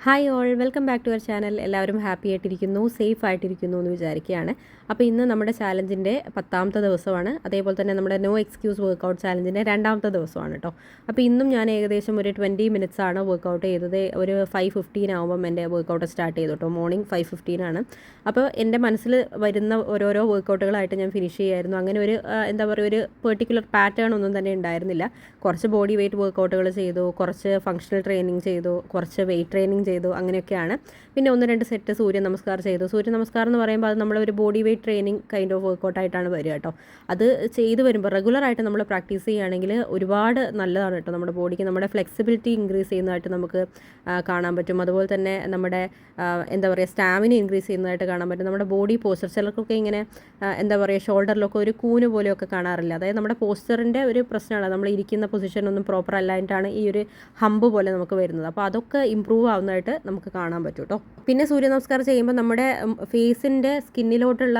Hi all, welcome back to our channel. എല്ലാവരും happy ആയിട്ടിരിക്കുന്നു, safe ആയിട്ടിരിക്കുന്നു എന്ന് വിചാരിക്കുകയാണ്. അപ്പോൾ ഇന്ന് നമ്മുടെ ചാലഞ്ചിൻ്റെ 10ാമത്തെ ദിവസമാണ്. അതേപോലെ തന്നെ നമ്മുടെ നോ എക്സ്ക്യൂസ് വർക്കൗട്ട് ചാലഞ്ചിൻ്റെ 2ാമത്തെ ദിവസമാണ് കേട്ടോ. അപ്പോൾ ഇന്നും ഞാൻ ഏകദേശം ഒരു 20 മിനിറ്റ്സ് ആണ് വർക്കൗട്ട് ചെയ്തത്. ഒരു 5:15 ആകുമ്പം എൻ്റെ വർക്കൗട്ട് സ്റ്റാർട്ട് ചെയ്തു കേട്ടോ. മോർണിംഗ് 5:15 ആണ്. അപ്പോൾ എൻ്റെ മനസ്സിൽ വരുന്ന ഓരോരോ വർക്കൗട്ടുകളായിട്ട് ഞാൻ ഫിനിഷ് ചെയ്യായിരുന്നു. അങ്ങനെ ഒരു എന്താ പറയുക, ഒരു പെർട്ടിക്കുലർ പാറ്റേൺ ഒന്നും തന്നെ ഉണ്ടായിരുന്നില്ല. കുറച്ച് ബോഡി വെയ്റ്റ് വർക്കൗട്ടുകൾ ചെയ്തു, കുറച്ച് ഫങ്ഷണൽ ട്രെയിനിങ് ചെയ്തു, കുറച്ച് വെയ്റ്റ് ട്രെയിനിങ് ചെയ്തു, അങ്ങനെയൊക്കെയാണ്. പിന്നെ 1-2 സെറ്റ് സൂര്യ നമസ്കാരം ചെയ്തു. സൂര്യ നമസ്കാരം എന്ന് പറയുമ്പോൾ അത് നമ്മളൊരു body weight training kind of വർക്കൗട്ടായിട്ടാണ് വരിക കേട്ടോ. അത് ചെയ്ത് വരുമ്പോൾ റെഗുലറായിട്ട് നമ്മൾ പ്രാക്ടീസ് ചെയ്യുകയാണെങ്കിൽ ഒരുപാട് നല്ലതാണ് കേട്ടോ. നമ്മുടെ ബോഡിക്ക് നമ്മുടെ ഫ്ലെക്സിബിലിറ്റി ഇൻക്രീസ് ചെയ്യുന്നതായിട്ട് നമുക്ക് കാണാൻ പറ്റും. അതുപോലെ തന്നെ നമ്മുടെ എന്താ പറയുക, സ്റ്റാമിന ഇൻക്രീസ് ചെയ്യുന്നതായിട്ട് കാണാൻ പറ്റും. നമ്മുടെ ബോഡി പോസ്ചർ, ചിലർക്കൊക്കെ ഇങ്ങനെ എന്താ പറയുക, ഷോൾഡറിലൊക്കെ ഒരു കൂന് പോലെയൊക്കെ കാണാറില്ല. അതായത് നമ്മുടെ പോസ്ചറിൻ്റെ ഒരു പ്രശ്നമാണ്. നമ്മൾ ഇരിക്കുന്ന പൊസിഷനൊന്നും പ്രോപ്പർ അല്ലായിട്ടാണ് ഈ ഒരു ഹമ്പ് പോലെ നമുക്ക് വരുന്നത്. അപ്പോൾ അതൊക്കെ ഇമ്പ്രൂവ് ആവുന്നതായിട്ട് നമുക്ക് കാണാൻ പറ്റും കേട്ടോ. പിന്നെ സൂര്യ നമസ്കാരം ചെയ്യുമ്പോൾ നമ്മുടെ ഫേസിൻ്റെ സ്കിന്നിലോട്ടുള്ള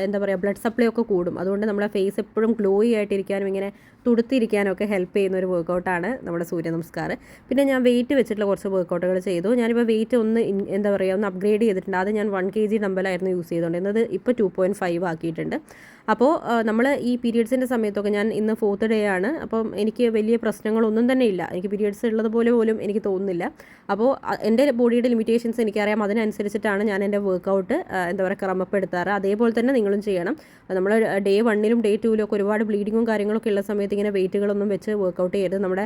എന്താ പറയുക, ബ്ലഡ് സപ്ലൈ ഒക്കെ കൂടും. അതുകൊണ്ട് നമ്മുടെ ഫേസ് എപ്പോഴും ഗ്ലോയി ആയിട്ടിരിക്കാനും ഇങ്ങനെ തുടുത്തിരിക്കാനും ഒക്കെ ഹെൽപ്പ് ചെയ്യുന്ന ഒരു വർക്കൗട്ടാണ് നമ്മുടെ സൂര്യ നമസ്കാരം. പിന്നെ ഞാൻ വെയിറ്റ് വെച്ചിട്ടുള്ള കുറച്ച് വർക്കൗട്ടുകൾ ചെയ്തു. ഞാനിപ്പോൾ വെയിറ്റ് ഒന്ന് എന്താ പറയുക, ഒന്ന് അപ്ഗ്രേഡ് ചെയ്തിട്ടുണ്ട്. അത് ഞാൻ 1 kg ഡമ്പലായിരുന്നു യൂസ് ചെയ്തുകൊണ്ടിരുന്നത്. ഇപ്പോൾ 2.5 ആക്കിയിട്ടുണ്ട്. അപ്പോൾ നമ്മൾ ഈ പീരിയഡ്സിൻ്റെ സമയത്തൊക്കെ, ഞാൻ ഇന്ന് 4th ഡേ ആണ്, അപ്പം എനിക്ക് വലിയ പ്രശ്നങ്ങളൊന്നും തന്നെ ഇല്ല. എനിക്ക് പീരിയഡ്സ് ഉള്ളതുപോലെ പോലും എനിക്ക് തോന്നുന്നില്ല. അപ്പോൾ എൻ്റെ ബോഡിയുടെ ലിമിറ്റേഷൻസ് എനിക്കറിയാം. അതിനനുസരിച്ചിട്ടാണ് ഞാൻ എൻ്റെ വർക്കൗട്ട് എന്താ പറയുക, ക്രമപ്പെടുത്താറ്. അതേപോലെ തന്നെ നിങ്ങളും ചെയ്യണം. നമ്മൾ ഡേ 1-ലും ഡേ 2-ലും ഒക്കെ ഒരുപാട് ബ്ലീഡിങ്ങും കാര്യങ്ങളൊക്കെ ഉള്ള സമയത്ത് ഇങ്ങനെ വെയിറ്റുകളൊന്നും വെച്ച് വർക്കൗട്ട് ചെയ്യരുത്. നമ്മുടെ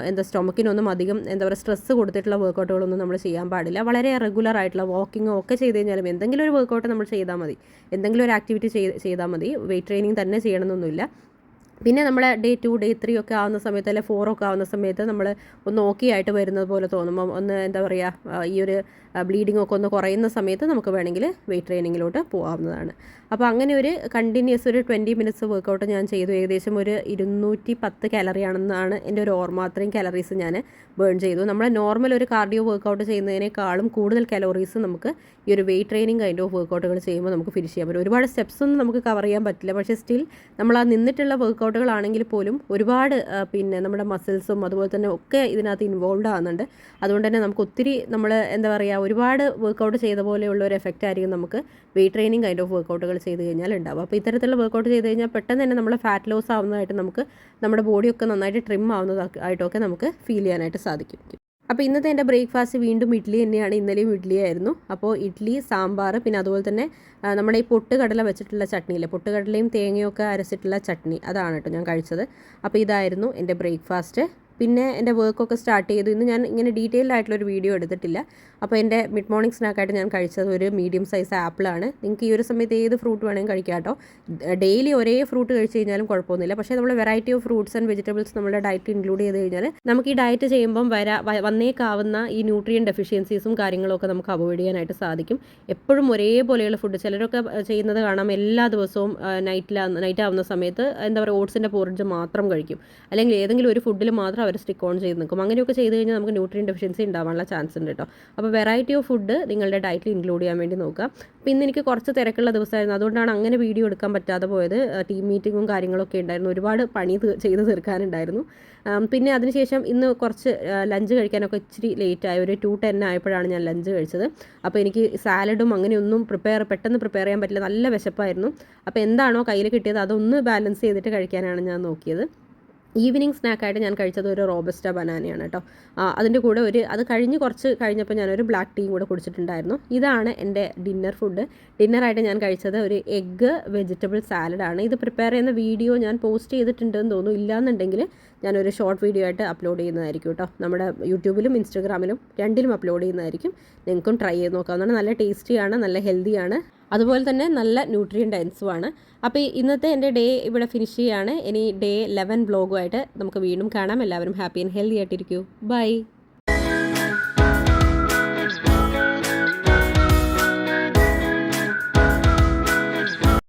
എന്താ സ്റ്റൊമക്കിനൊന്നും അധികം എന്താ പറയുക, സ്ട്രെസ്സ് കൊടുത്തിട്ടുള്ള വർക്കൗട്ടുകളൊന്നും നമ്മൾ ചെയ്യാൻ പാടില്ല. വളരെ റെഗുലർ ആയിട്ടുള്ള വാക്കിങ്ങോ ഒക്കെ ചെയ്ത് കഴിഞ്ഞാലും എന്തെങ്കിലും ഒരു വർക്കൗട്ട് നമ്മൾ ചെയ്താൽ മതി, എന്തെങ്കിലും ഒരു ആക്ടിവിറ്റി ചെയ്താൽ മതി. വെയിറ്റ് ട്രെയിനിങ് തന്നെ ചെയ്യണമെന്നൊന്നുമില്ല. പിന്നെ നമ്മുടെ ഡേ 2 ഡേ 3 ഒക്കെ ആവുന്ന സമയത്ത്, അല്ലെങ്കിൽ 4 ഒക്കെ ആവുന്ന സമയത്ത് നമ്മൾ ഒന്ന് ഓക്കെ ആയിട്ട് വരുന്നത് പോലെ തോന്നുമ്പോൾ, ഒന്ന് എന്താ പറയുക, ഈ ഒരു ബ്ലീഡിംഗ് ഒക്കെ ഒന്ന് കുറയുന്ന സമയത്ത് നമുക്ക് വേണമെങ്കിൽ വെയിറ്റ് ട്രെയിനിങ്ങിലോട്ട് പോകാവുന്നതാണ്. അപ്പോൾ അങ്ങനെ ഒരു കണ്ടിന്യൂസ് ഒരു 20 മിനിറ്റ്സ് വർക്കൗട്ട് ഞാൻ ചെയ്തു. ഏകദേശം ഒരു 210 കാലറിയാണെന്നാണ് എൻ്റെ ഒരു ഓർമ്മ. അത്രയും കാലറീസ് ഞാൻ ബേൺ ചെയ്തു. നമ്മൾ നോർമൽ ഒരു കാർഡിയോ വർക്കൗട്ട് ചെയ്യുന്നതിനേക്കാളും കൂടുതൽ കാലോറീസ് നമുക്ക് ഈ ഒരു വെയിറ്റ് ട്രെയിനിങ് കൈൻഡ് ഓഫ് വർക്കൗട്ടുകൾ ചെയ്യുമ്പോൾ നമുക്ക് ഫിനിഷ് ചെയ്യാൻ പറ്റും. ഒരുപാട് സ്റ്റെപ്സ് ഒന്നും നമുക്ക് കവർ ചെയ്യാൻ പറ്റില്ല, പക്ഷേ സ്റ്റിൽ നമ്മൾ ആ നിന്നിട്ടുള്ള വർക്കൗട്ടുകളാണെങ്കിൽ പോലും ഒരുപാട് പിന്നെ നമ്മുടെ മസിൽസും അതുപോലെ തന്നെ ഒക്കെ ഇതിനകത്ത് ഇൻവോൾവ് ആകുന്നുണ്ട്. അതുകൊണ്ട് തന്നെ നമുക്ക് ഒത്തിരി നമ്മൾ എന്താ പറയുക, ഒരുപാട് വർക്കൗട്ട് ചെയ്ത പോലെയുള്ള ഒരു എഫക്റ്റ് ആയിരിക്കും നമുക്ക് വെയിറ്റ് ട്രെയിനിങ് കൈൻഡ് ഓഫ് വർക്കൗട്ടുകൾ ചെയ്ത് കഴിഞ്ഞാൽ ഉണ്ടാവും. അപ്പോൾ ഇത്തരത്തിലുള്ള വർക്കൗട്ട് ചെയ്ത് കഴിഞ്ഞാൽ പെട്ടെന്ന് തന്നെ നമ്മൾ ഫാറ്റ് ലോസ് ആവുന്നതായിട്ട്, നമുക്ക് നമ്മുടെ ബോഡിയൊക്കെ നന്നായിട്ട് ട്രിം ആവുന്നതായിട്ടൊക്കെ നമുക്ക് ഫീൽ ചെയ്യാനായിട്ട് സാധിക്കും. അപ്പോൾ ഇന്നത്തെ എൻ്റെ ബ്രേക്ക്ഫാസ്റ്റ് വീണ്ടും ഇഡ്ഡലി തന്നെയാണ്. ഇന്നലെയും ഇഡ്ഡലി ആയിരുന്നു. അപ്പോൾ ഇഡ്ഡലി, സാമ്പാർ, പിന്നെ അതുപോലെ തന്നെ നമ്മുടെ ഈ പൊട്ടുകടല വെച്ചിട്ടുള്ള ചട്നിയില്ലേ, പൊട്ടുകടലയും തേങ്ങയൊക്കെ അരച്ചിട്ടുള്ള ചട്നി, അതാണ് കേട്ടോ ഞാൻ കഴിച്ചത്. അപ്പോൾ ഇതായിരുന്നു എൻ്റെ ബ്രേക്ക്ഫാസ്റ്റ്. പിന്നെ എൻ്റെ വർക്കൊക്കെ സ്റ്റാർട്ട് ചെയ്തു. ഇന്ന് ഞാൻ ഇങ്ങനെ ഡീറ്റെയിൽഡ് ആയിട്ടുള്ളൊരു വീഡിയോ എടുത്തിട്ടില്ല. അപ്പോൾ എൻ്റെ മിഡ് മോർണിംഗ് സ്നാക്കായിട്ട് ഞാൻ കഴിച്ചത് ഒരു മീഡിയം സൈസ് ആപ്പിളാണ്. നിങ്ങൾക്ക് ഈ ഒരു സമയത്ത് ഏത് ഫ്രൂട്ട് വേണമെങ്കിൽ കഴിക്കാം കേട്ടോ. ഡെയിലി ഒരേ ഫ്രൂട്ട് കഴിച്ച് കഴിഞ്ഞാലും കുഴപ്പമൊന്നുമില്ല. പക്ഷേ നമ്മൾ variety of fruits and vegetables നമ്മുടെ ഡയറ്റ് ഇൻക്ലൂഡ് ചെയ്ത് കഴിഞ്ഞാൽ നമുക്ക് ഈ ഡയറ്റ് ചെയ്യുമ്പം വന്നേക്കാവുന്ന ഈ ന്യൂട്രിയൻ ഡെഫിഷ്യൻസീസും കാര്യങ്ങളൊക്കെ നമുക്ക് അവോയ്ഡ് ചെയ്യാനായിട്ട് സാധിക്കും. എപ്പോഴും ഒരേപോലെയുള്ള ഫുഡ്, ചിലരൊക്കെ ചെയ്യുന്നത് കാണാം, എല്ലാ ദിവസവും നൈറ്റ് ആവുന്ന സമയത്ത് എന്താ പറയുക, ഓട്സിൻ്റെ പോറിഞ്ച് മാത്രം കഴിക്കും, അല്ലെങ്കിൽ ഏതെങ്കിലും ഒരു ഫുഡിൽ മാത്രം അവർ സ്റ്റിക്ക് ഓൺ ചെയ്ത് നിൽക്കും. അങ്ങനെയൊക്കെ ചെയ്ത് കഴിഞ്ഞാൽ നമുക്ക് ന്യൂട്രിയൻ ഡെഫിഷ്യൻസി ഉണ്ടാവാനുള്ള ചാൻസ് ഉണ്ട് കേട്ടോ. അപ്പോൾ വെറൈറ്റി ഓഫ് ഫുഡ് നിങ്ങളുടെ ഡയറ്റിൽ ഇൻക്ലൂഡ് ചെയ്യാൻ വേണ്ടി നോക്കുക. അപ്പോൾ ഇന്ന് എനിക്ക് കുറച്ച് തിരക്കുള്ള ദിവസമായിരുന്നു, അതുകൊണ്ടാണ് അങ്ങനെ വീഡിയോ എടുക്കാൻ പറ്റാതെ പോയത്. ടീം മീറ്റിങ്ങും കാര്യങ്ങളൊക്കെ ഉണ്ടായിരുന്നു, ഒരുപാട് പണി ചെയ്ത് തീർക്കാനുണ്ടായിരുന്നു. പിന്നെ അതിനുശേഷം ഇന്ന് കുറച്ച് ലഞ്ച് കഴിക്കാനൊക്കെ ഇച്ചിരി ലേറ്റായി. ഒരു 2:10 ആയപ്പോഴാണ് ഞാൻ ലഞ്ച് കഴിച്ചത്. അപ്പോൾ എനിക്ക് സാലഡും അങ്ങനെയൊന്നും പെട്ടെന്ന് പ്രിപ്പയർ ചെയ്യാൻ പറ്റില്ല, നല്ല വിശപ്പായിരുന്നു. അപ്പോൾ എന്താണോ കയ്യിൽ കിട്ടിയത് അതൊന്ന് ബാലൻസ് ചെയ്തിട്ട് കഴിക്കാനാണ് ഞാൻ നോക്കിയത്. ഈവനിങ് സ്നാക്കായിട്ട് ഞാൻ കഴിച്ചത് ഒരു റോബസ്റ്റ ബനാനയാണ് കേട്ടോ. അതിൻ്റെ കൂടെ അത് കുറച്ച് കഴിഞ്ഞപ്പോൾ ഞാനൊരു ബ്ലാക്ക് ടീയും കൂടെ കുടിച്ചിട്ടുണ്ടായിരുന്നു. ഇതാണ് എൻ്റെ ഡിന്നർ ഫുഡ്. ഡിന്നറായിട്ട് ഞാൻ കഴിച്ചത് ഒരു എഗ്ഗ് വെജിറ്റബിൾ സാലഡാണ്. ഇത് പ്രിപ്പയർ ചെയ്യുന്ന വീഡിയോ ഞാൻ പോസ്റ്റ് ചെയ്തിട്ടുണ്ടെന്ന് തോന്നുന്നു. ഇല്ലാന്നുണ്ടെങ്കിൽ ഞാനൊരു ഷോർട്ട് വീഡിയോ ആയിട്ട് അപ്ലോഡ് ചെയ്യുന്നതായിരിക്കും കേട്ടോ. നമ്മുടെ യൂട്യൂബിലും ഇൻസ്റ്റാഗ്രാമിലും രണ്ടിലും അപ്ലോഡ് ചെയ്യുന്നതായിരിക്കും. നിങ്ങൾക്കും ട്രൈ ചെയ്ത് നോക്കാവുന്നതാണ്. നല്ല ടേസ്റ്റിയാണ്, നല്ല ഹെൽത്തിയാണ്, അതുപോലെ തന്നെ നല്ല ന്യൂട്രിയൻ ഡെൻസുമാണ്. അപ്പോൾ ഇന്നത്തെ എൻ്റെ ഡേ ഇവിടെ ഫിനിഷ് ചെയ്യുകയാണ്. ഇനി ഡേ 11 വ്ലോഗുമായിട്ട് നമുക്ക് വീണ്ടും കാണാം. എല്ലാവരും ഹാപ്പി ആൻഡ് ഹെൽത്തി ആയിട്ടിരിക്കൂ. ബൈ.